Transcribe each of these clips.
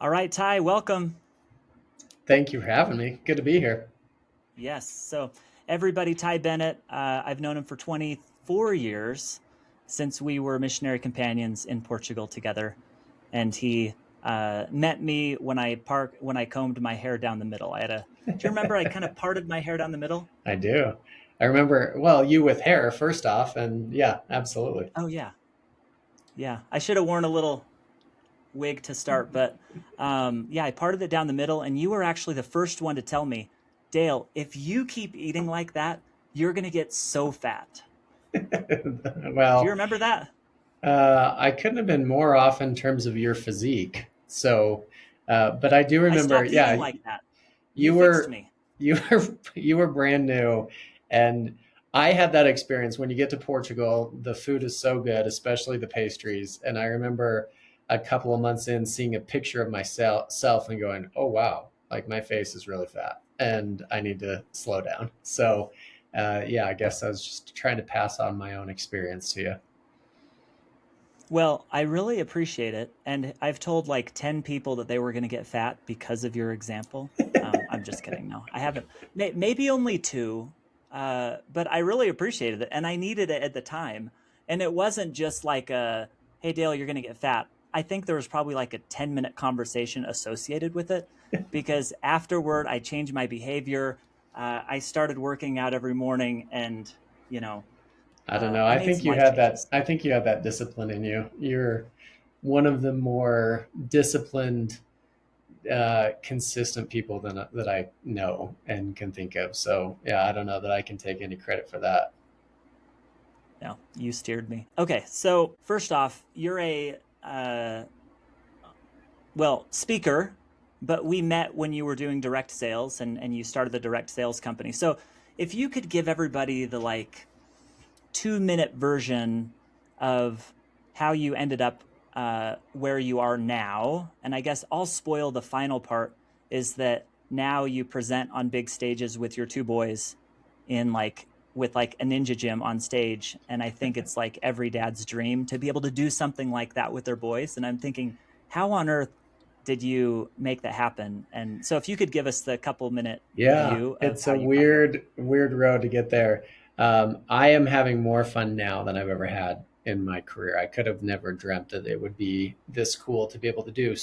All right, Ty, welcome. Thank you for having me. Good to be here. Yes. So, everybody, Ty Bennett, I've known him for 24 years since we were missionary companions in Portugal together. And he met me when I combed my hair down the middle. Do you remember I kind of parted my hair down the middle? I do. I remember, well, you with hair first off, and yeah, absolutely. Oh, yeah. Yeah. I should have worn a little wig to start, but yeah, I parted it down the middle. And you were actually the first one to tell me, Dale, if you keep eating like that, you're going to get so fat. Do you Well, remember that? I couldn't have been more off in terms of your physique. But I do I remember, stopped eating yeah, like that. You you fixed were, me. you were, you were brand new, and I had that experience. When you get to Portugal, the food is so good, especially the pastries. And I remember a couple of months in seeing a picture of myself and going, "Oh wow, like my face is really fat, and I need to slow down." Yeah, I guess I was just trying to pass on my own experience to you. Well, I really appreciate it. And I've told like 10 people that they were going to get fat because of your example. I'm just kidding. No, I haven't. Maybe only two. But I really appreciated it. And I needed it at the time. And it wasn't just like hey, Dale, you're going to get fat. I think there was probably like a 10-minute conversation associated with it because afterward, I changed my behavior. I started working out every morning and, you know, I don't know. I I made think some you life had that. changes. I think you have that discipline in you. You're one of the more disciplined, consistent people that I know and can think of. So yeah, I don't know that I can take any credit for that. No, you steered me. Okay, so first off, you're speaker, but we met when you were doing direct sales and you started the direct sales company. So if you could give everybody the like 2-minute version of how you ended up where you are now, and I guess I'll spoil the final part is that now you present on big stages with your two boys in like with like a ninja gym on stage, and I think it's like every dad's dream to be able to do something like that with their boys. And I'm thinking, how on earth did you make that happen? And so if you could give us the couple minute Yeah, view of it's how a you got there. weird road to get there. I am having more fun now than I've ever had in my career. I could have never dreamt that it would be this cool to be able to do.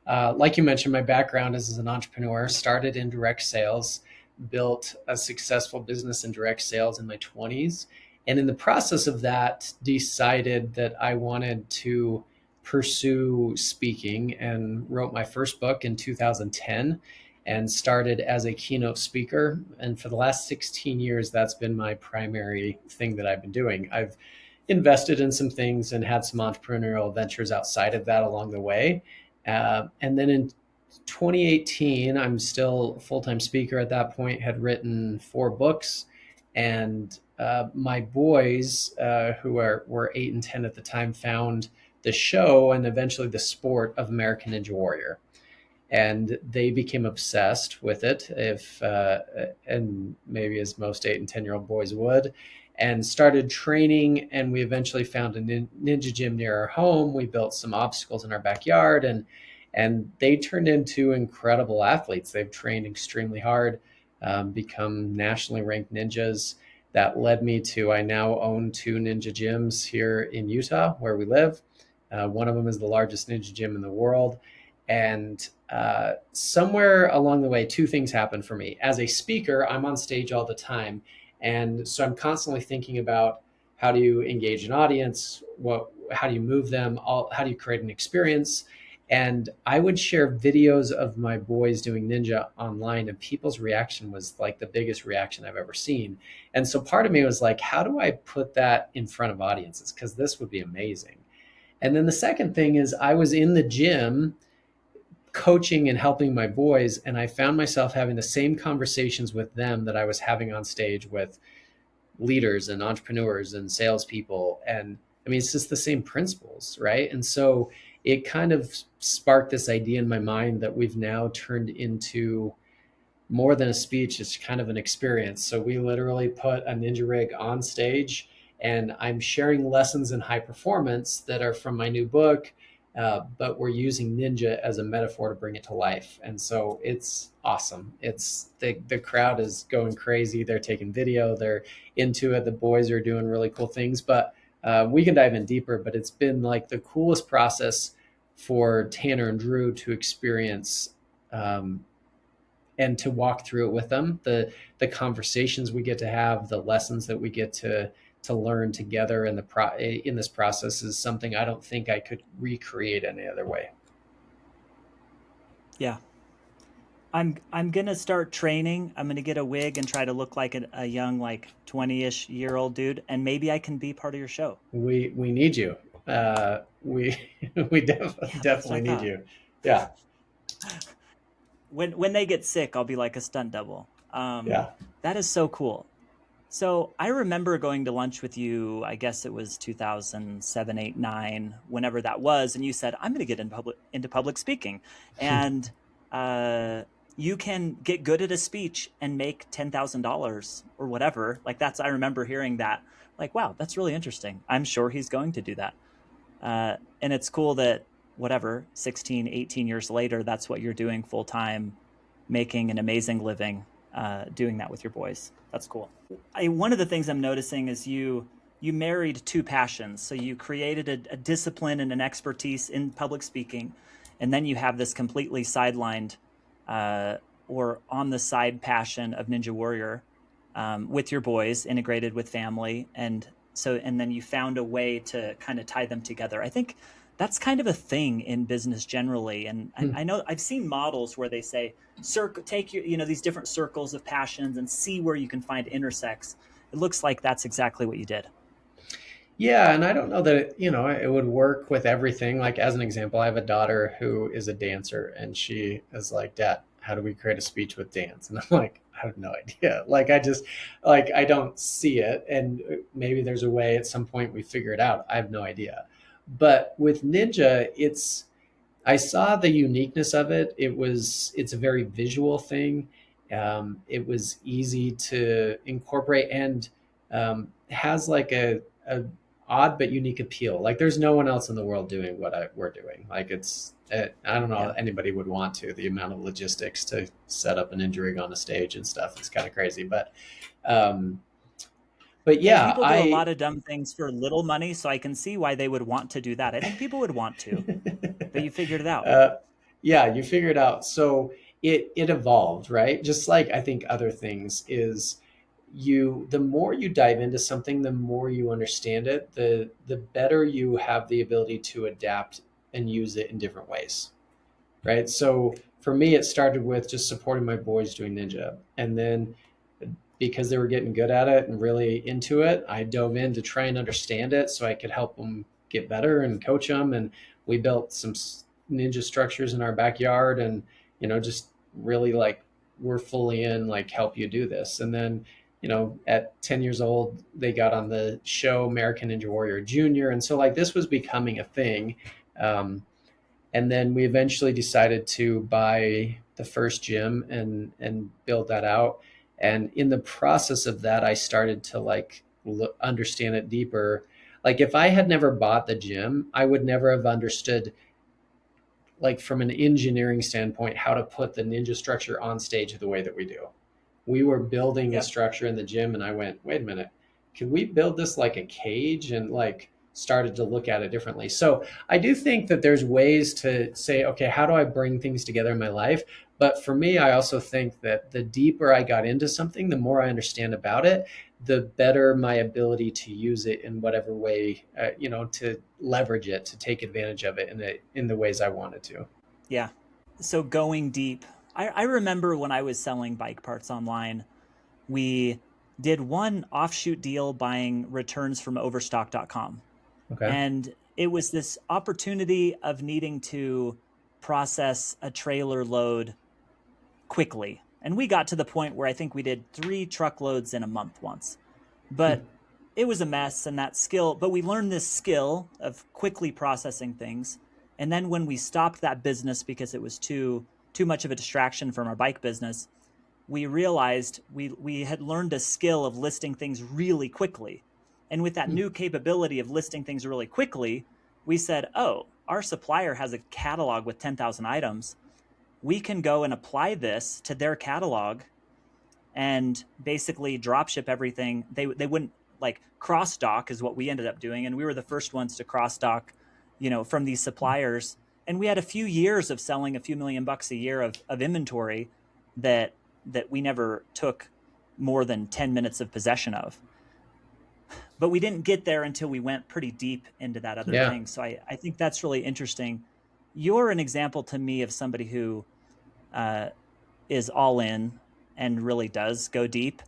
Like you mentioned, my background is as an entrepreneur. Started in direct sales, built a successful business in direct sales in my 20s, and in the process of that, decided that I wanted to pursue speaking and wrote my first book in 2010 and started as a keynote speaker. And for the last 16 years, that's been my primary thing that I've been doing. I've invested in some things and had some entrepreneurial ventures outside of that along the way. And then in 2018, I'm still a full time speaker at that point, had written 4 books. And my boys, were 8 and 10 at the time, found the show and eventually the sport of American Ninja Warrior, and they became obsessed with it, if and maybe as most 8 and 10-year-old boys would, and started training. And we eventually found a ninja gym near our home. We built some obstacles in our backyard, and they turned into incredible athletes. They've trained extremely hard, become nationally ranked ninjas. That led me to, I now own 2 ninja gyms here in Utah where we live. One of them is the largest ninja gym in the world. And somewhere along the way, 2 things happened for me. As a speaker, I'm on stage all the time. And so I'm constantly thinking about, how do you engage an audience? How do you move them? How do you create an experience? And I would share videos of my boys doing ninja online, and people's reaction was like the biggest reaction I've ever seen. And so part of me was like, how do I put that in front of audiences? Because this would be amazing. And then the second thing is, I was in the gym coaching and helping my boys, and I found myself having the same conversations with them that I was having on stage with leaders and entrepreneurs and salespeople. And I mean, it's just the same principles, right? And so it kind of sparked this idea in my mind that we've now turned into more than a speech. It's kind of an experience. So we literally put a ninja rig on stage, and I'm sharing lessons in high performance that are from my new book, but we're using ninja as a metaphor to bring it to life. And so it's awesome. It's the crowd is going crazy. They're taking video. They're into it. The boys are doing really cool things. But we can dive in deeper. But it's been like the coolest process for Tanner and Drew to experience. And to walk through it with them, the conversations we get to have, the lessons that we get to learn together in this process is something I don't think I could recreate any other way. Yeah. I'm gonna start training. I'm gonna get a wig and try to look like a young, like 20-ish year old dude, and maybe I can be part of your show. We need you. We we Yeah, that's what definitely I need thought. you. Yeah, When they get sick, I'll be like a stunt double. yeah. That is so cool. So I remember going to lunch with you. I guess it was 2007, 8, 9, whenever that was, and you said, "I'm going to get into public speaking," and uh, you can get good at a speech and make $10,000 or whatever. Like that's I remember hearing that. Like, wow, that's really interesting. I'm sure he's going to do that. And it's cool that whatever 16, 18 years later, that's what you're doing full time, making an amazing living, doing that with your boys. That's cool. One of the things I'm noticing is you married two passions. So you created a discipline and an expertise in public speaking, and then you have this completely sidelined or on the side passion of Ninja Warrior, with your boys integrated with family. And then you found a way to kind of tie them together. I think that's kind of a thing in business generally. And I know I've seen models where they say, take your, these different circles of passions and see where you can find intersects. It looks like that's exactly what you did. Yeah, and I don't know that it would work with everything. Like as an example, I have a daughter who is a dancer, and she is like, "Dad, how do we create a speech with dance?" And I'm like, "I have no idea." Like I just I don't see it, and maybe there's a way at some point we figure it out. I have no idea. But with Ninja, I saw the uniqueness of it. It's a very visual thing. It was easy to incorporate and has like a odd but unique appeal. Like there's no one else in the world doing what we're doing. Like I don't know Yeah. if anybody would want to. The amount of logistics to set up an injury rig on a stage and stuff is kind of crazy. Um, but Hey, yeah, people do a lot of dumb things for little money, so I can see why they would want to do that. I think people would want to, but you figured it out. uh, yeah, you figure it out. So it evolved, right? Just like I think other things is the more you dive into something, the more you understand it, the better you have the ability to adapt and use it in different ways, right? So for me, it started with just supporting my boys doing ninja, and then because they were getting good at it and really into it, I dove in to try and understand it so I could help them get better and coach them. And we built some ninja structures in our backyard, and just really like we're fully in, like help you do this. And then at 10 years old, they got on the show American Ninja Warrior Junior, and so like this was becoming a thing. And then we eventually decided to buy the first gym and build that out. And in the process of that, I started to like understand it deeper. Like if I had never bought the gym, I would never have understood, like from an engineering standpoint, how to put the ninja structure on stage the way that we do. We were building the Yep. structure in the gym, and I went, wait a minute, can we build this like a cage? And like started to look at it differently. So I do think that there's ways to say, okay, how do I bring things together in my life? But for me, I also think that the deeper I got into something, the more I understand about it, the better my ability to use it in whatever way, to leverage it, to take advantage of it in the ways I wanted to. Yeah. So going deep, I remember when I was selling bike parts online, we did one offshoot deal buying returns from overstock.com. Okay. And it was this opportunity of needing to process a trailer load quickly. And we got to the point where I think we did 3 truckloads in a month once. But it was a mess, and but we learned this skill of quickly processing things. And then when we stopped that business because it was too much of a distraction from our bike business, we realized we had learned a skill of listing things really quickly. And with that new capability of listing things really quickly, we said, oh, our supplier has a catalog with 10,000 items. We can go and apply this to their catalog and basically drop ship everything. They wouldn't, like, cross dock is what we ended up doing. And we were the first ones to cross dock, from these suppliers. And we had a few years of selling a few $1,000,000 a year of inventory that we never took more than 10 minutes of possession of. But we didn't get there until we went pretty deep into that other Yeah. thing. So I think that's really interesting. You're an example to me of somebody who uh, is all in and really does go deep.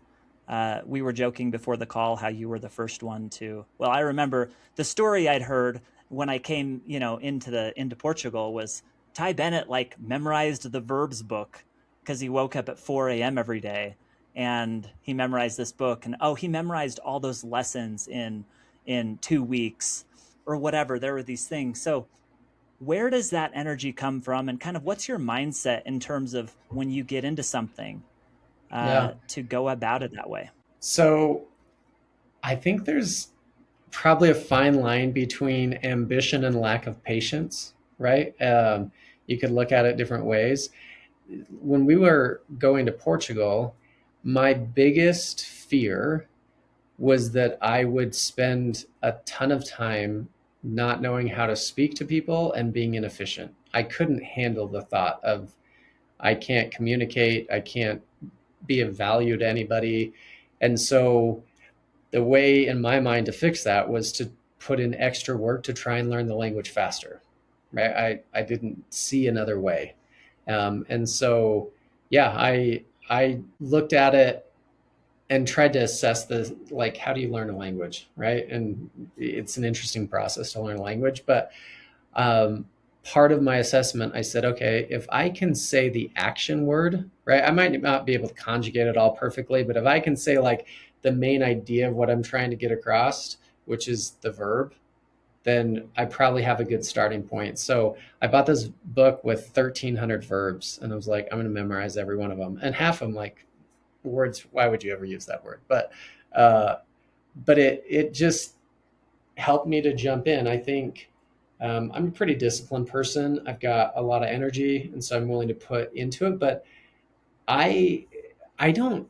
We were joking before the call how you were the first one to. Well, I remember the story I'd heard when I came, into Portugal was Ty Bennett like memorized the verbs book because he woke up at 4 a.m. every day and he memorized this book, and he memorized all those lessons in 2 weeks or whatever. There were these things. So where does that energy come from, and kind of what's your mindset in terms of when you get into something Yeah. to go about it that way? So I think there's probably a fine line between ambition and lack of patience, right? You could look at it different ways. When we were going to Portugal, my biggest fear was that I would spend a ton of time not knowing how to speak to people and being inefficient. I couldn't handle the thought of I can't communicate, I can't be of value to anybody. And so the way in my mind to fix that was to put in extra work to try and learn the language faster. Right? I didn't see another way. And so, yeah, I looked at it and tried to assess the, like, how do you learn a language, right? And it's an interesting process to learn a language, but um, part of my assessment, I said, okay, if I can say the action word, right? I might not be able to conjugate it all perfectly, but if I can say like the main idea of what I'm trying to get across, which is the verb, then I probably have a good starting point. So I bought this book with 1,300 verbs, and I was like, I'm going to memorize every one of them. And half of them, like, words, why would you ever use that word? Uh, but it just helped me to jump in. I think I'm a pretty disciplined person. I've got a lot of energy, and so I'm willing to put into it. But I I don't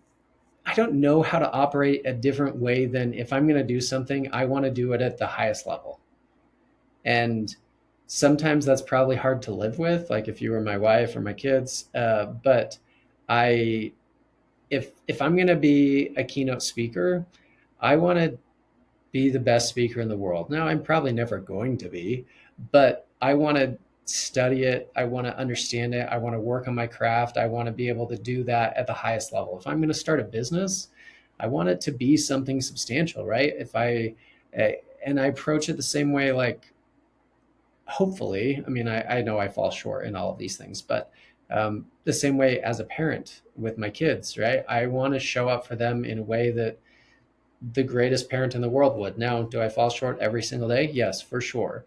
know how to operate a different way than if I'm going to do something, I want to do it at the highest level. And sometimes that's probably hard to live with, like if you were my wife or my kids. But I if I'm going to be a keynote speaker, I want to be the best speaker in the world. Now, I'm probably never going to be, but I want to study it. I want to understand it. I want to work on my craft. I want to be able to do that at the highest level. If I'm going to start a business, I want it to be something substantial, right? If I, and I approach it the same way, like, hopefully, I mean, I know I fall short in all of these things, but the same way as a parent with my kids, right? I want to show up for them in a way that the greatest parent in the world would. Now, do I fall short every single day? Yes, for sure.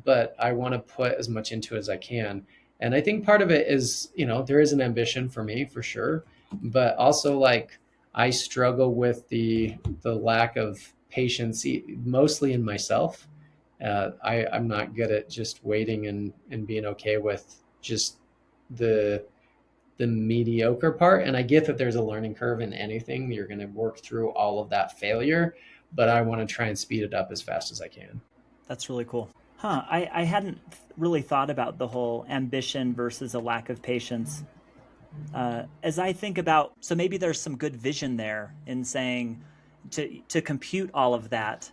But I want to put as much into it as I can. And I think part of it is, there is an ambition for me for sure, but also like I struggle with the lack of patience, mostly in myself. I'm not good at just waiting and being okay with just the the mediocre part. And I get that there's a learning curve in anything. You're going to work through all of that failure, but I want to try and speed it up as fast as I can. That's really cool. Huh. I hadn't really thought about the whole ambition versus a lack of patience. As I think about, so maybe there's some good vision there in saying to compute all of that,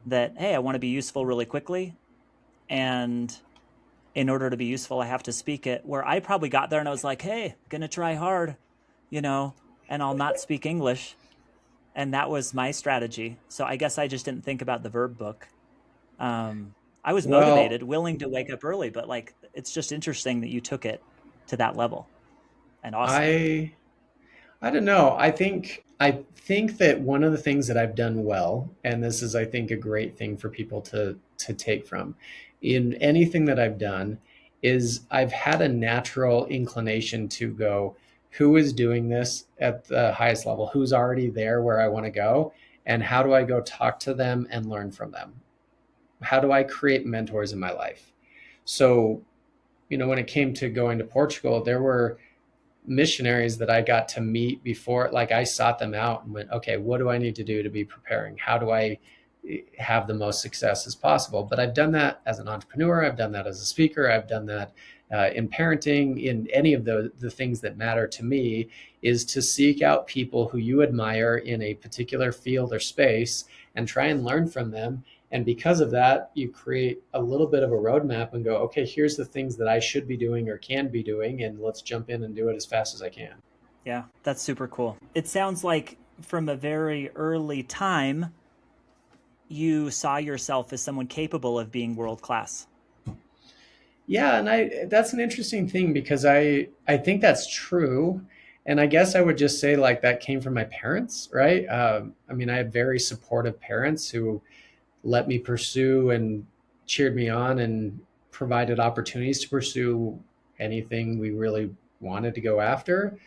hey, I want to be useful really quickly. And in order to be useful, I have to speak it. Where I probably got there and I was like, hey, gonna try hard, and I'll not speak English. And that was my strategy. So I guess I just didn't think about the verb book. I was Well, motivated, willing to wake up early, but like it's just interesting that you took it to that level. And awesome. I I don't know. I think that one of the things that I've done well, and this is I think a great thing for people to take from in anything that I've done, is I've had a natural inclination to go, who is doing this at the highest level? Who's already there where I want to go? And how do I go talk to them and learn from them? How do I create mentors in my life? So, when it came to going to Portugal, there were missionaries that I got to meet before, like I sought them out and went, okay, what do I need to do to be preparing? How do I have the most success as possible? But I've done that as an entrepreneur. I've done that as a speaker. I've done that in parenting, in any of the things that matter to me, is to seek out people who you admire in a particular field or space and try and learn from them. And because of that, you create a little bit of a roadmap and go, okay, here's the things that I should be doing or can be doing, and let's jump in and do it as fast as I can. Yeah, that's super cool. It sounds like from a very early time, you saw yourself as someone capable of being world class. Yeah, and that's an interesting thing because I think that's true. And I guess I would just say like that came from my parents, right? I mean, I had very supportive parents who let me pursue and cheered me on and provided opportunities to pursue anything we really wanted to go after.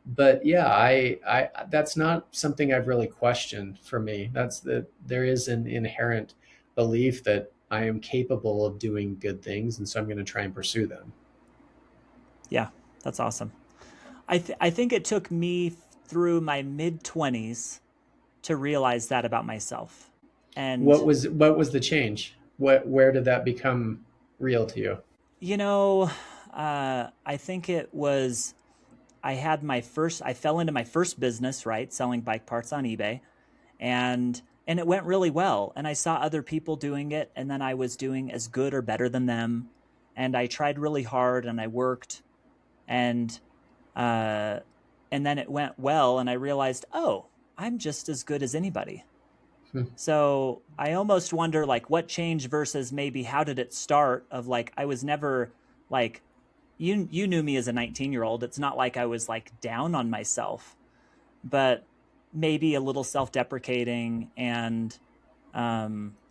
But yeah, I that's not something I've really questioned for me. That's that there is an inherent belief that I am capable of doing good things, and so I'm going to try and pursue them. Yeah, that's awesome. I think it took me through my mid 20s to realize that about myself. And What was the change? Where did that become real to you? you know, I think it was I fell into my first business, right, selling bike parts on eBay, and it went really well. And I saw other people doing it, and then I was doing as good or better than them. And I tried really hard, and I worked, and uh, and then it went well, and I realized, oh, I'm just as good as anybody. Hmm. So I almost wonder like what changed versus maybe how did it start of like I was never like you knew me as a 19-year-old. It's not like I was like down on myself, but maybe a little self-deprecating and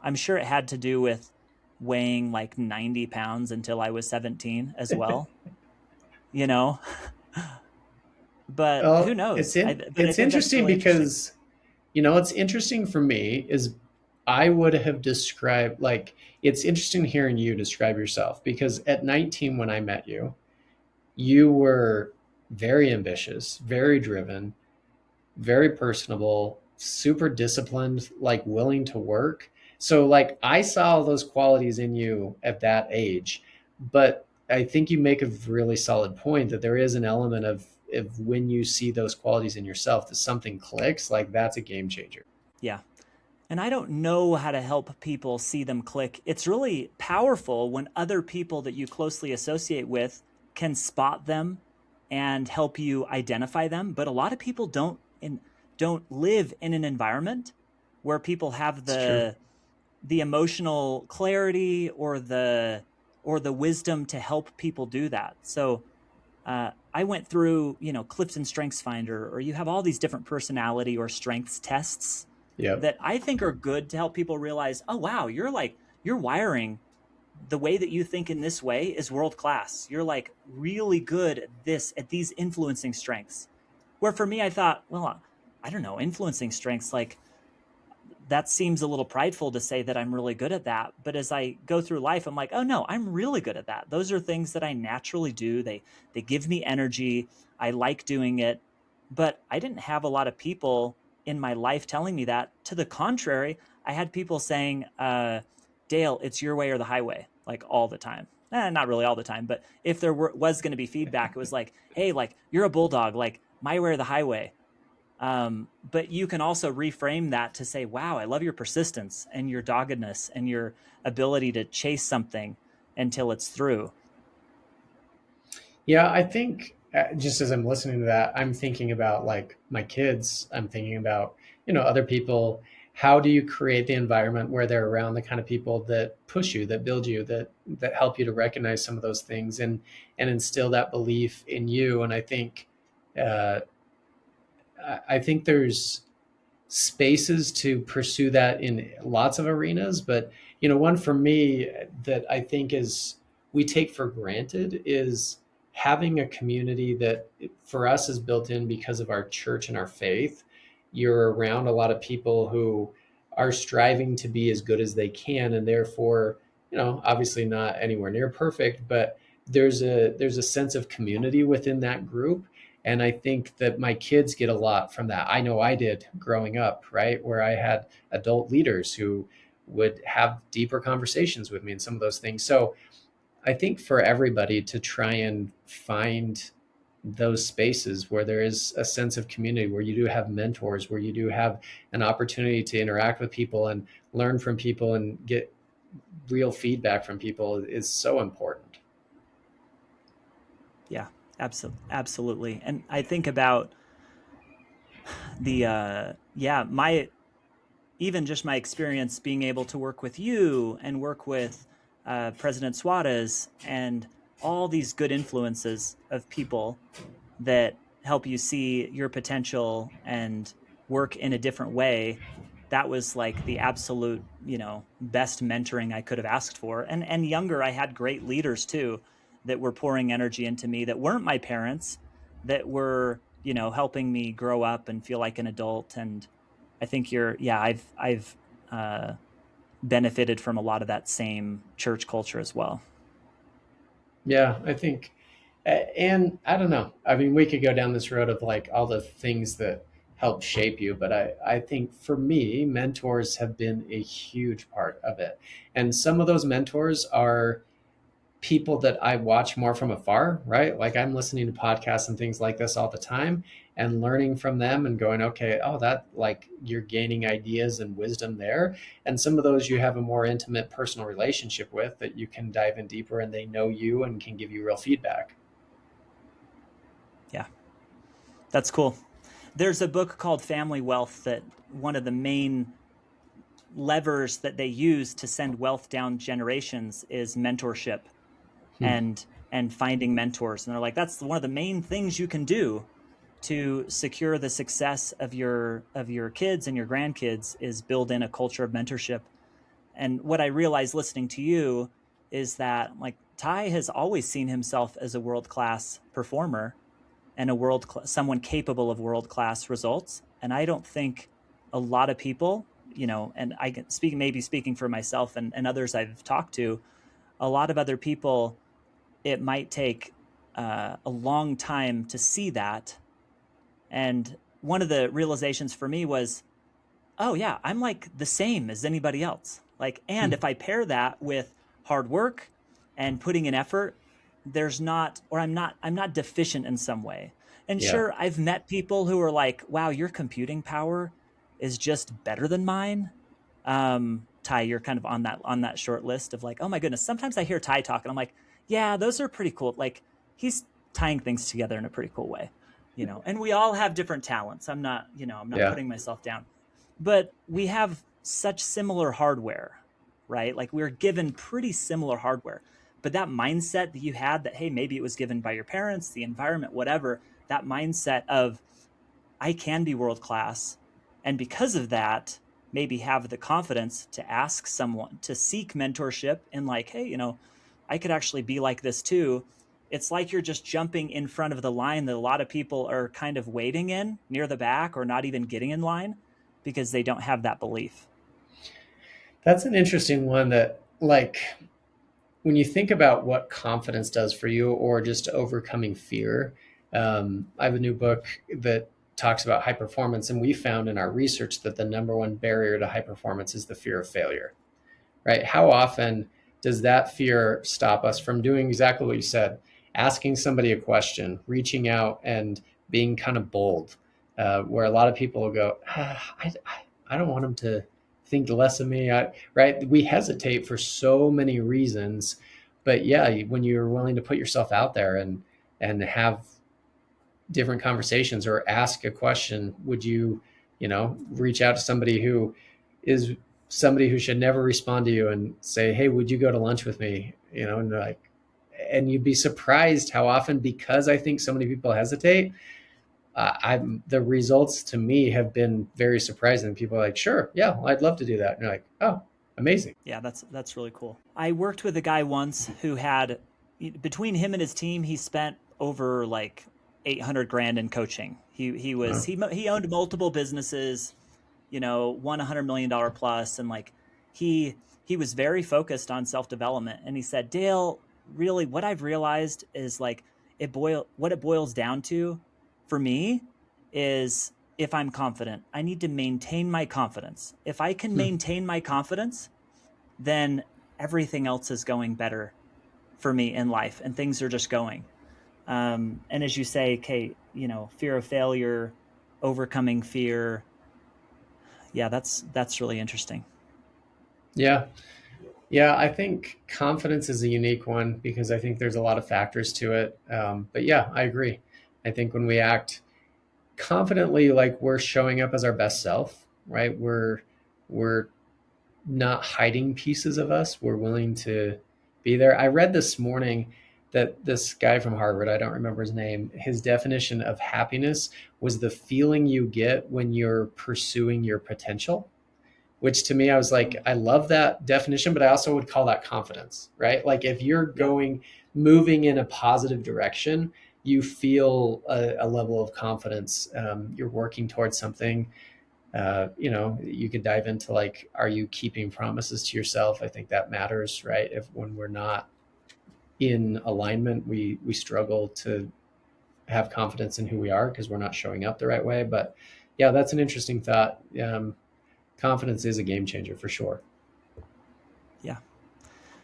I'm sure it had to do with weighing like 90 pounds until I was 17 as well, you know, but who Well, knows? But I it's think that's interesting really interesting. because what's interesting for me is I would have described like it's interesting hearing you describe yourself because at 19 when I met you, you were very ambitious, very driven, very personable, super disciplined, like willing to work. So like I saw all those qualities in you at that age, but I think you make a really solid point that there is an element of when you see those qualities in yourself that something clicks, like that's a game changer. Yeah. And I don't know how to help people see them click. It's really powerful when other people that you closely associate with can spot them and help you identify them. But a lot of people don't live in an environment where people have It's true. the emotional clarity or the wisdom to help people do that. So I went through, Clifton Strengths Finder, or you have all these different personality or strengths tests Yep. that I think are good to help people realize, oh wow, you're wiring the way that you think in this way is world class. You're like really good at these influencing strengths. Where for me, I thought, well, I don't know, influencing strengths, like that seems a little prideful to say that I'm really good at that. But as I go through life, I'm like, oh no, I'm really good at that. Those are things that I naturally do. They give me energy. I like doing it. But I didn't have a lot of people in my life telling me that. To the contrary, I had people saying, Dale, it's your way or the highway, like all the time. Not really all the time, but if was going to be feedback, it was like, hey, like you're a bulldog, like my way or the highway. But you can also reframe that to say, wow, I love your persistence and your doggedness and your ability to chase something until it's through. Yeah, I think just as I'm listening to that, I'm thinking about like my kids. I'm thinking about, other people. How do you create the environment where they're around the kind of people that push you, that build you, that help you to recognize some of those things and instill that belief in you? And uh, I think there's spaces to pursue that in lots of arenas, but one for me that I think is we take for granted is having a community that for us is built in because of our church and our faith. You're around a lot of people who are striving to be as good as they can, and therefore obviously not anywhere near perfect, but there's a sense of community within that group. And I think that my kids get a lot from that. I know I did growing up, right? Where I had adult leaders who would have deeper conversations with me and some of those things. So I think for everybody to try and find those spaces where there is a sense of community, where you do have mentors, where you do have an opportunity to interact with people and learn from people and get real feedback from people is so important. Yeah, absolutely. And I think about the yeah, my even just my experience being able to work with you and work with President Suarez and all these good influences of people that help you see your potential and work in a different way. That was like the absolute, best mentoring I could have asked for. And younger, I had great leaders too that were pouring energy into me that weren't my parents, that were, helping me grow up and feel like an adult. And I think I've benefited from a lot of that same church culture as well. Yeah, I think, and I don't know. I mean, we could go down this road of like all the things that help shape you, but I think for me, mentors have been a huge part of it. And some of those mentors are people that I watch more from afar, right? Like I'm listening to podcasts and things like this all the time and learning from them and going, okay, oh, that like you're gaining ideas and wisdom there. And some of those you have a more intimate personal relationship with that you can dive in deeper and they know you and can give you real feedback. Yeah, that's cool. There's a book called Family Wealth that one of the main levers that they use to send wealth down generations is mentorship Hmm. and finding mentors. And they're like, that's one of the main things you can do to secure the success of your kids and your grandkids is build in a culture of mentorship. And what I realized listening to you is that like Ty has always seen himself as a world-class performer and someone capable of world-class results. And I don't think a lot of people, and I can speak, maybe speaking for myself and others I've talked to, a lot of other people, it might take a long time to see that. And one of the realizations for me was, oh yeah, I'm like the same as anybody else. Like, and Hmm. if I pair that with hard work and putting in effort, there's not, or I'm not deficient in some way. And Yeah. sure, I've met people who are like, wow, your computing power is just better than mine. Ty, you're kind of on that short list of like, oh my goodness. Sometimes I hear Ty talk and I'm like, yeah, those are pretty cool. Like he's tying things together in a pretty cool way, and we all have different talents. I'm not Yeah. putting myself down, but we have such similar hardware, right? Like we're given pretty similar hardware. But that mindset that you had that, hey, maybe it was given by your parents, the environment, whatever, that mindset of I can be world class. And because of that, maybe have the confidence to ask someone to seek mentorship and like, hey, I could actually be like this too. It's like you're just jumping in front of the line that a lot of people are kind of waiting in near the back or not even getting in line because they don't have that belief. That's an interesting one that like when you think about what confidence does for you or just overcoming fear, I have a new book that talks about high performance, and we found in our research that the number one barrier to high performance is the fear of failure, right? How often does that fear stop us from doing exactly what you said, asking somebody a question, reaching out and being kind of bold, where a lot of people will go, I don't want them to think less of me, right? We hesitate for so many reasons, but yeah, when you're willing to put yourself out there and have different conversations or ask a question, would you, reach out to somebody who is somebody who should never respond to you and say, hey, would you go to lunch with me? And they're like, and you'd be surprised how often, because I think so many people hesitate, the results to me have been very surprising. People are like, sure, yeah, well, I'd love to do that. And you're like, oh, amazing. Yeah, that's really cool. I worked with a guy once who had between him and his team, he spent over like 800 grand in coaching. He owned multiple businesses, won $100 million plus, and like he he was very focused on self-development. And he said, Dale, really what I've realized is like what it boils down to for me is if I'm confident, I need to maintain my confidence. If I can maintain my confidence, then everything else is going better for me in life and things are just going. And as you say, Kate, fear of failure, overcoming fear. Yeah, that's really interesting. Yeah. Yeah, I think confidence is a unique one because I think there's a lot of factors to it. But yeah, I agree. I think when we act confidently, like we're showing up as our best self, right? We're not hiding pieces of us. We're willing to be there. I read this morning that this guy from Harvard, I don't remember his name, his definition of happiness was the feeling you get when you're pursuing your potential, which to me, I was like, I love that definition, but I also would call that confidence, right? Like if you're moving in a positive direction, you feel a level of confidence. You're working towards something. You could dive into like, are you keeping promises to yourself? I think that matters, right? If when we're not in alignment, we struggle to have confidence in who we are because we're not showing up the right way. But yeah, that's an interesting thought. Confidence is a game changer for sure. Yeah.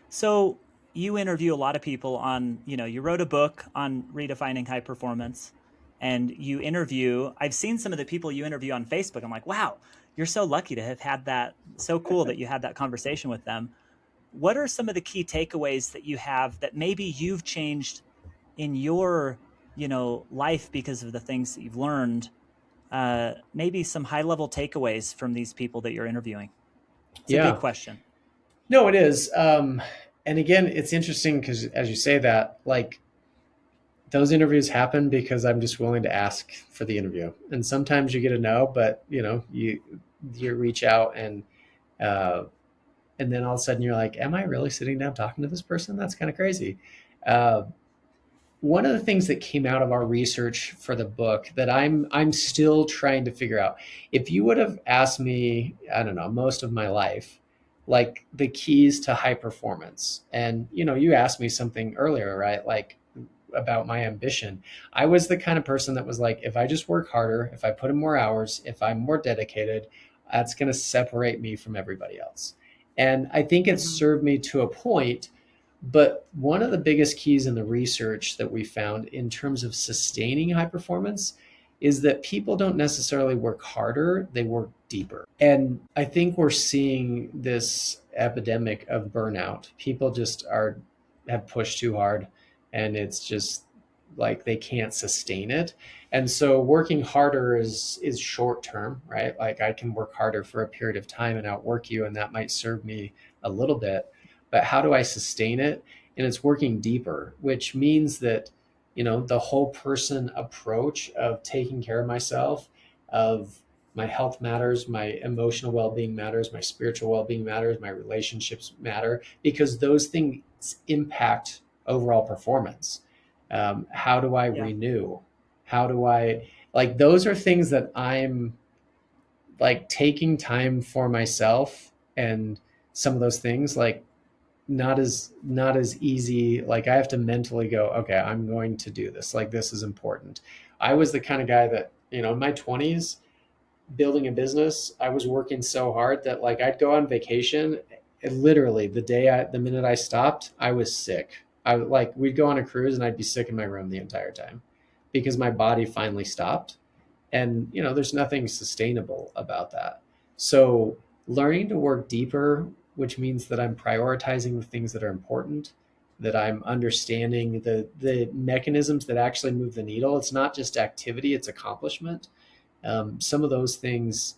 So you interview a lot of people on, you wrote a book on redefining high performance and I've seen some of the people you interview on Facebook. I'm like, wow, you're so lucky to have had that. So cool that you had that conversation with them. What are some of the key takeaways that you have that maybe you've changed in your, life because of the things that you've learned? Maybe some high level takeaways from these people that you're interviewing. It's a big Yeah, question. no, it is. And again, it's interesting because as you say that, like those interviews happen because I'm just willing to ask for the interview. And sometimes you get a no, but you reach out uh, and then all of a sudden you're like, am I really sitting down talking to this person? That's kind of crazy. Uh, One of the things that came out of our research for the book that I'm still trying to figure out, if you would have asked me, I don't know, most of my life, like the keys to high performance, and you asked me something earlier, right? Like about my ambition. I was the kind of person that was like, if I just work harder, if I put in more hours, if I'm more dedicated, that's going to separate me from everybody else. And I think it Mm-hmm. served me to a point, but one of the biggest keys in the research that we found in terms of sustaining high performance is that people don't necessarily work harder, they work deeper. And I think we're seeing this epidemic of burnout. People just have pushed too hard and it's just like they can't sustain it. And so working harder is short term, right? Like I can work harder for a period of time and outwork you and that might serve me a little bit, but how do I sustain it? And it's working deeper, which means that, the whole person approach of taking care of myself, of my health matters, my emotional well-being matters, my spiritual well-being matters, my relationships matter, because those things impact overall performance. How do I Yeah. renew? How do I, like, those are things that I'm like taking time for myself, and some of those things like not as easy. Like I have to mentally go, okay, I'm going to do this, like this is important. I was the kind of guy that, in my 20s building a business, I was working so hard that like I'd go on vacation and literally the minute I stopped, I was sick. I like we'd go on a cruise and I'd be sick in my room the entire time because my body finally stopped. And there's nothing sustainable about that. So learning to work deeper, which means that I'm prioritizing the things that are important, that I'm understanding the mechanisms that actually move the needle. It's not just activity, it's accomplishment. Some of those things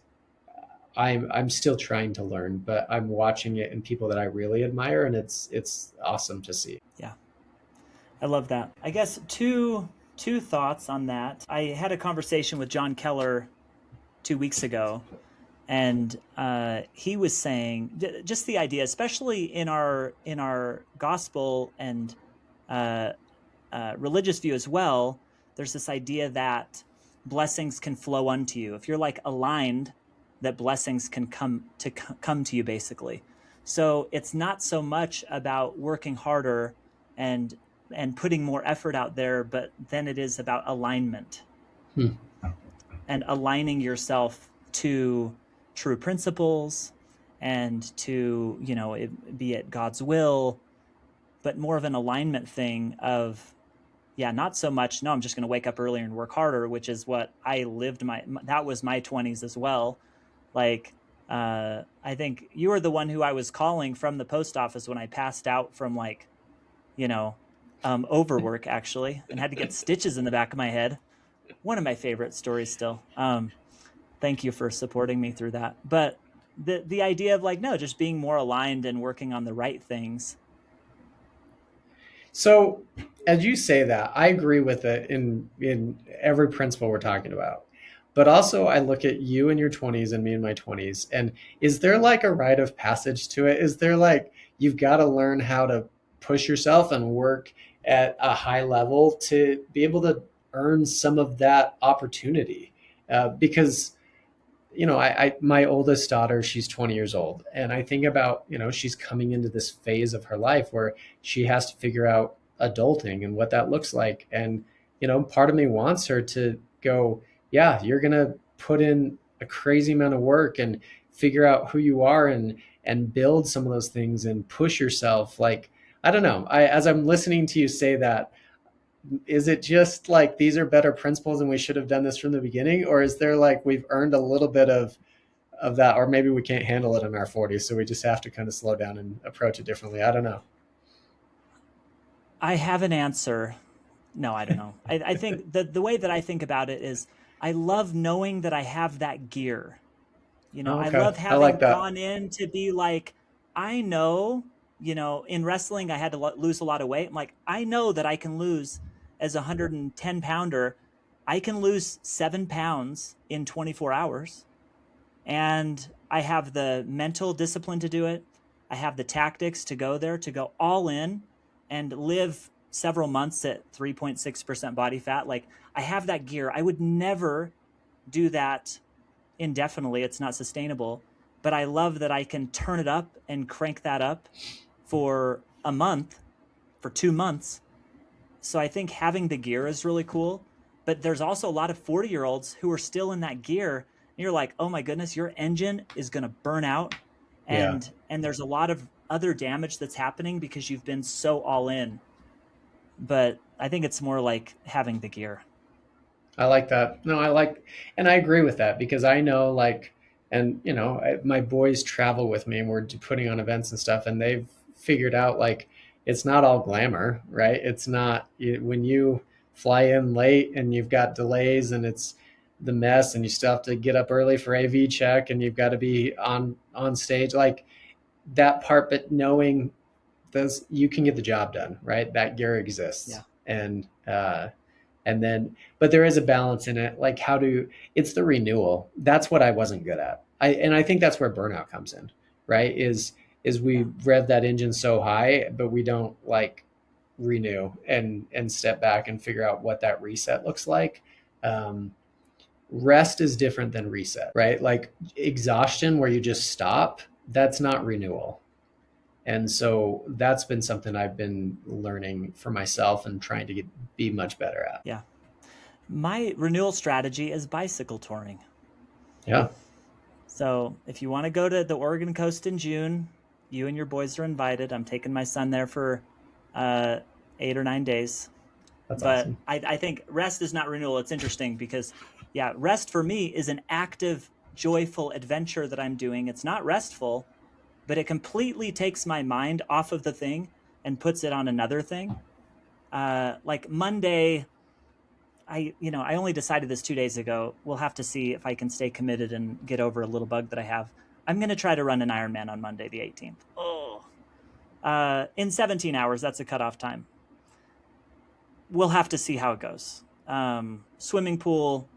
I'm still trying to learn, but I'm watching it in people that I really admire, and it's awesome to see. Yeah. I love that. I guess two thoughts on that. I had a conversation with John Keller 2 weeks ago, and he was saying just the idea, especially in our gospel and uh, religious view as well. There's this idea that blessings can flow unto you if you're like aligned, that blessings can come to you basically. So it's not so much about working harder and and putting more effort out there, but then it is about alignment Hmm. and aligning yourself to true principles and to, be it God's will, but more of an alignment thing of, yeah, not so much, no, I'm just going to wake up earlier and work harder, which is what I lived that was my 20s as well. Like, I think you were the one who I was calling from the post office when I passed out from like, you know, overwork actually, and had to get stitches in the back of my head. One of my favorite stories still. Thank you for supporting me through that. But the idea of like, no, just being more aligned and working on the right things. So, as you say that, I agree with it in every principle we're talking about. But also, I look at you in your 20s and me in my 20s, and is there like a rite of passage to it? Is there like you've got to learn how to push yourself and work at a high level to be able to earn some of that opportunity? Because I my oldest daughter, she's 20 years old, and I think about, she's coming into this phase of her life where she has to figure out adulting and what that looks like. And, part of me wants her to go, yeah, you're going to put in a crazy amount of work and figure out who you are and build some of those things and push yourself. Like, I don't know. As I'm listening to you say that, is it just like these are better principles and we should have done this from the beginning, or is there like we've earned a little bit of that, or maybe we can't handle it in our 40s, so we just have to kind of slow down and approach it differently? I don't know. I have an answer. No, I don't know. I think the way that I think about it is I love knowing that I have that gear. Oh, I okay, love I like having that. gone in to be like, I know, in wrestling, I had to lose a lot of weight. I'm like, I know that I can lose as a 110 pounder. I can lose 7 pounds in 24 hours. And I have the mental discipline to do it. I have the tactics to go there, to go all in and live several months at 3.6% body fat. Like, I have that gear. I would never do that indefinitely. It's not sustainable. But I love that I can turn it up and crank that up for a month, for 2 months. So I think having the gear is really cool. But there's also a lot of 40-year-olds who are still in that gear. And you're like, oh my goodness, your engine is going to burn out. Yeah, And there's a lot of other damage that's happening because you've been so all in. But I think it's more like having the gear. I like that. No, I like, and I agree with that because I know, like, and my boys travel with me and we're putting on events and stuff, and they've figured out like it's not all glamour, right? It's not when you fly in late and you've got delays and it's the mess and you still have to get up early for AV check and you've got to be on stage, like that part. But knowing those, you can get the job done, right? That gear exists, Yeah. and then, but there is a balance in it. Like it's the renewal. That's what I wasn't good at. And I think that's where burnout comes in, right? Is we Yeah. rev that engine so high, but we don't like renew and step back and figure out what that reset looks like. Um, Rest is different than reset, right? Like exhaustion where you just stop, that's not renewal. And so that's been something I've been learning for myself and trying to be much better at. Yeah. My renewal strategy is bicycle touring. Yeah. So if you want to go to the Oregon coast in June, you and your boys are invited. I'm taking my son there for uh, 8 or 9 days. That's But awesome. I think rest is not renewal. It's interesting because, yeah, rest for me is an active, joyful adventure that I'm doing. It's not restful, but it completely takes my mind off of the thing and puts it on another thing. Like Monday, I only decided this 2 days ago. We'll have to see if I can stay committed and get over a little bug that I have. I'm going to try to run an Ironman on Monday, the 18th. Oh, in 17 hours. That's a cutoff time. We'll have to see how it goes. Swimming pool,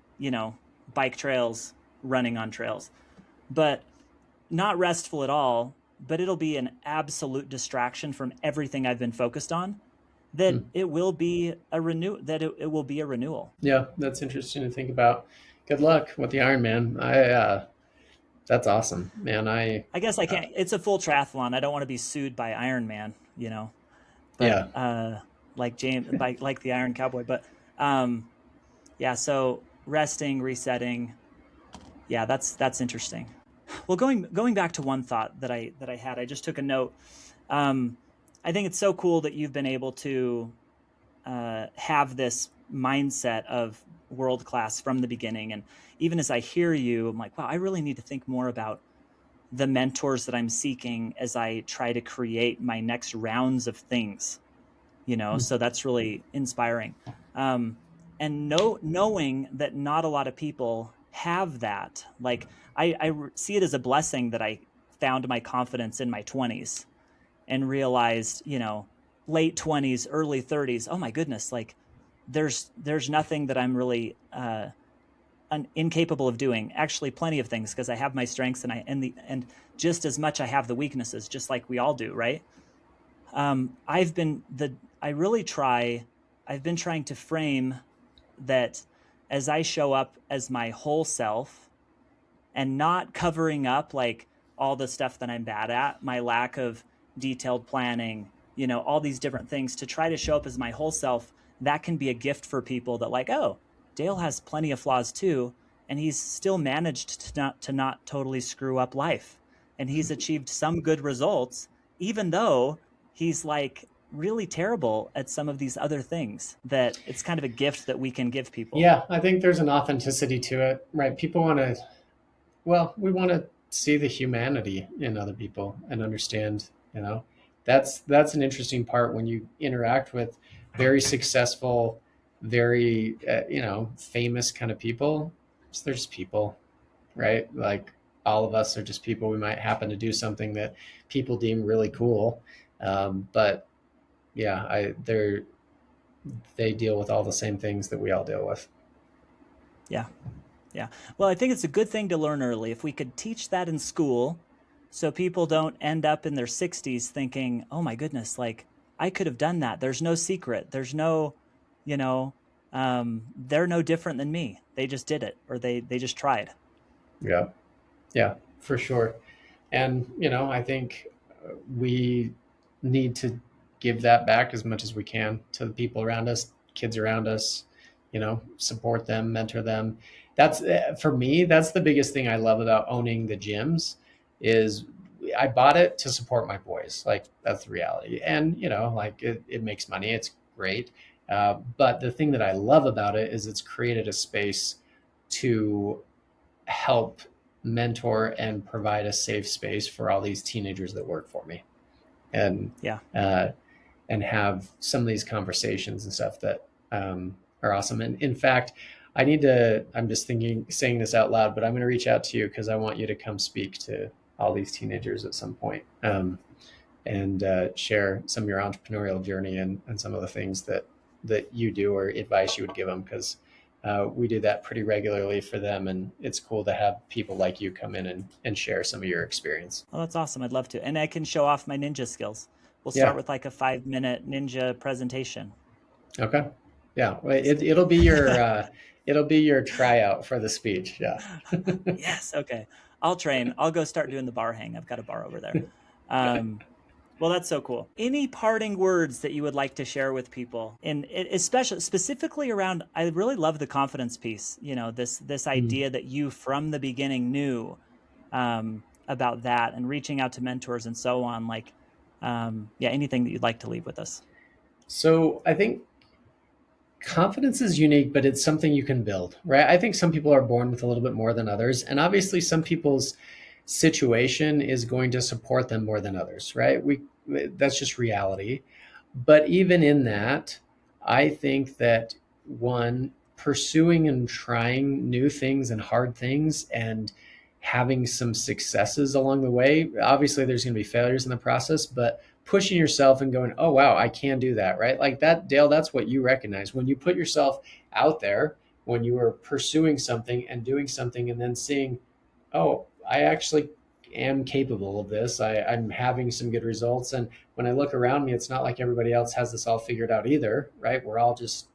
bike trails, running on trails, but not restful at all. But it'll be an absolute distraction from everything I've been focused on. That Hmm. it will be a renew. That it will be a renewal. Yeah, that's interesting to think about. Good luck with the Ironman. That's awesome, man. I guess I can't. It's a full triathlon. I don't want to be sued by Iron Man, but Yeah. like James, by like the Iron Cowboy. But um, yeah. So resting, resetting. Yeah, that's interesting. Well, going back to one thought that I had, I just took a note. Um, I think it's so cool that you've been able to have this mindset of world class from the beginning. And even as I hear you, I'm like, wow, I really need to think more about the mentors that I'm seeking as I try to create my next rounds of things, so that's really inspiring. Um, and knowing that not a lot of people have that, like I see it as a blessing that I found my confidence in my 20s and realized, late 20s, early 30s, oh my goodness, like there's nothing that I'm really incapable of doing. Actually, plenty of things, because I have my strengths and just as much I have the weaknesses, just like we all do, right? I've been the I really try. I've been trying to frame that as I show up as my whole self and not covering up like all the stuff that I'm bad at, my lack of detailed planning, all these different things, to try to show up as my whole self. That can be a gift for people that, like, oh, Dale has plenty of flaws too, and he's still managed to not totally screw up life. And he's achieved some good results, even though he's like really terrible at some of these other things. That it's kind of a gift that we can give people. Yeah, I think there's an authenticity to it, right? People want to, well, we want to see the humanity in other people and understand, you know, that's an interesting part when you interact with very successful, very, famous kind of people. So they're just people, right? Like all of us are just people. We might happen to do something that people deem really cool. But yeah, they deal with all the same things that we all deal with. Yeah. Yeah. Well, I think it's a good thing to learn early. If we could teach that in school, so people don't end up in their 60s thinking, oh my goodness, like I could have done that. There's no secret. There's no, you know, they're no different than me. They just did it, or they just tried. Yeah. Yeah, for sure. And, I think we need to give that back as much as we can to the people around us, kids around us, support them, mentor them. That's for me, that's the biggest thing I love about owning the gyms is I bought it to support my boys. Like that's the reality. And, like it makes money. It's great. But the thing that I love about it is it's created a space to help mentor and provide a safe space for all these teenagers that work for me and Yeah. uh, and have some of these conversations and stuff that are awesome. And in fact, I'm just thinking, saying this out loud, but I'm going to reach out to you because I want you to come speak to all these teenagers at some point, and share some of your entrepreneurial journey and some of the things that you do or advice you would give them, because we do that pretty regularly for them. And it's cool to have people like you come in and share some of your experience. Well, that's awesome. I'd love to. And I can show off my ninja skills. We'll start Yeah. with like a 5-minute ninja presentation. Okay. Yeah. Well, it'll be your tryout for the speech. Yeah. Yes. Okay. I'll train. I'll go start doing the bar hang. I've got a bar over there. Um, Well, that's so cool. Any parting words that you would like to share with people, and especially specifically around? I really love the confidence piece. This Mm. idea that you from the beginning knew about that, and reaching out to mentors and so on. Like, yeah, anything that you'd like to leave with us. So I think confidence is unique, but it's something you can build, right? I think some people are born with a little bit more than others. And obviously some people's situation is going to support them more than others, right? That's just reality. But even in that, I think that one, pursuing and trying new things and hard things and having some successes along the way, obviously there's going to be failures in the process, but pushing yourself and going, oh, wow, I can do that, right? Like that, Dale, that's what you recognize when you put yourself out there, when you are pursuing something and doing something and then seeing, oh, I actually am capable of this. I'm having some good results. And when I look around me, it's not like everybody else has this all figured out either, right? We're all just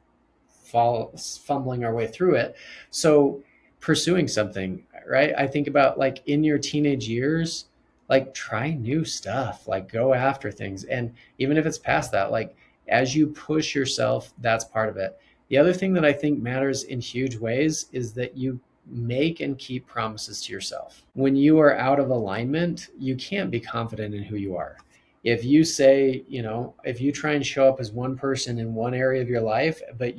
fumbling our way through it. So pursuing something, right? I think about like in your teenage years, like try new stuff, like go after things. And even if it's past that, like as you push yourself, that's part of it. The other thing that I think matters in huge ways is that you make and keep promises to yourself. When you are out of alignment, you can't be confident in who you are. If you say, if you try and show up as one person in one area of your life, but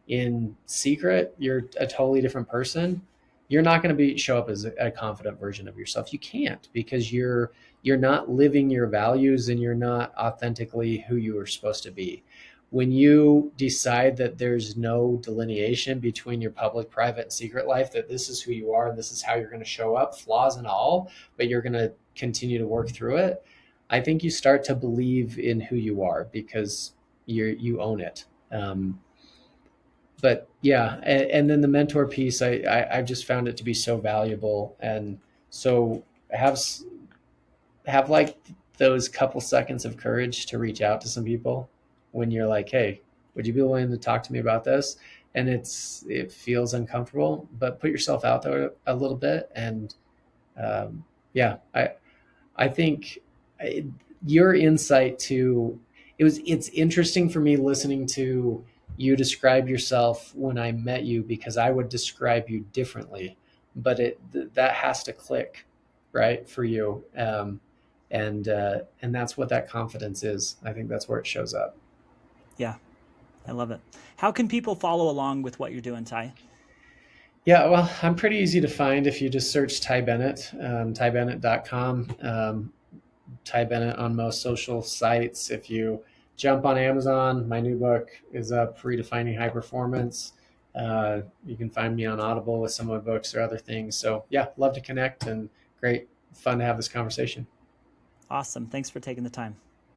in secret you're a totally different person, you're not going to show up as a confident version of yourself. You can't, because you're not living your values and you're not authentically who you are supposed to be. When you decide that there's no delineation between your public, private, and secret life, that this is who you are and this is how you're going to show up, flaws and all, but you're going to continue to work through it, I think you start to believe in who you are because you own it. But yeah, and then the mentor piece, I've just found it to be so valuable. And so have like those couple seconds of courage to reach out to some people when you're like, hey, would you be willing to talk to me about this? And it feels uncomfortable, but put yourself out there a little bit. And yeah, I think your insight to it's interesting for me listening to you describe yourself when I met you, because I would describe you differently, but that has to click right for you. And that's what that confidence is. I think that's where it shows up. Yeah, I love it. How can people follow along with what you're doing, Ty? Yeah, well, I'm pretty easy to find if you just search Ty Bennett, tybennett.com. Ty Bennett on most social sites. If you jump on Amazon, my new book is up, Redefining High Performance. You can find me on Audible with some of my books or other things. So yeah, love to connect, and great fun to have this conversation. Awesome. Thanks for taking the time.